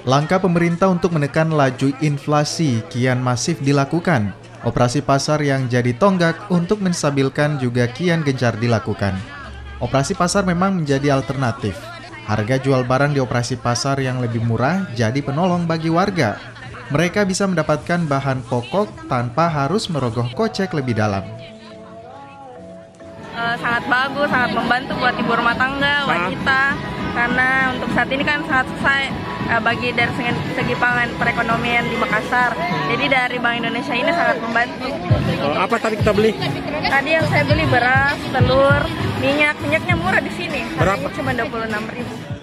Langkah pemerintah untuk menekan laju inflasi kian masif dilakukan. Operasi pasar yang jadi tonggak untuk menstabilkan juga kian gencar dilakukan. Operasi pasar memang menjadi alternatif. Harga jual barang di operasi pasar yang lebih murah jadi penolong bagi warga. Mereka bisa mendapatkan bahan pokok tanpa harus merogoh kocek lebih dalam. Sangat bagus, sangat membantu buat ibu rumah tangga, wanita. Karena untuk saat ini kan sangat susah bagi dari segi pangan perekonomian di Makassar. Jadi dari Bank Indonesia ini sangat membantu. Apa tadi kita beli? Tadi yang saya beli beras, telur, minyaknya murah di sini. Berapa? Harganya cuma 26.000.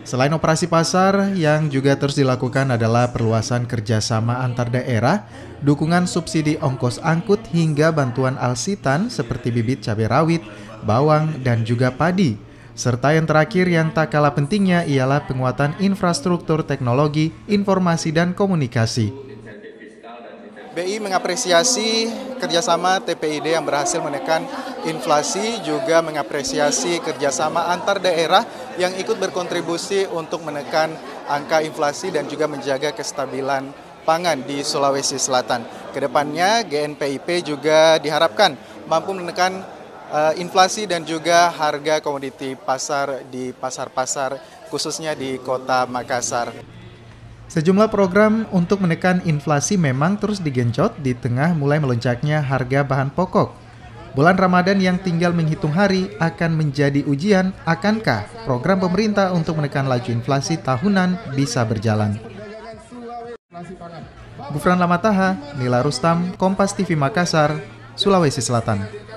Selain operasi pasar, yang juga terus dilakukan adalah perluasan kerjasama antar daerah, dukungan subsidi ongkos angkut hingga bantuan alsitan seperti bibit cabai rawit, bawang, dan juga padi. Serta yang terakhir yang tak kalah pentingnya ialah penguatan infrastruktur teknologi, informasi, dan komunikasi. BI mengapresiasi kerjasama TPID yang berhasil menekan inflasi, juga mengapresiasi kerjasama antar daerah yang ikut berkontribusi untuk menekan angka inflasi dan juga menjaga kestabilan pangan di Sulawesi Selatan. Kedepannya GNPIP juga diharapkan mampu menekan inflasi dan juga harga komoditi pasar di pasar-pasar khususnya di Kota Makassar. Sejumlah program untuk menekan inflasi memang terus digenjot di tengah mulai melonjaknya harga bahan pokok. Bulan Ramadan yang tinggal menghitung hari akan menjadi ujian, akankah program pemerintah untuk menekan laju inflasi tahunan bisa berjalan? Gufran Lamataha, Nila Rustam, Kompas TV Makassar, Sulawesi Selatan.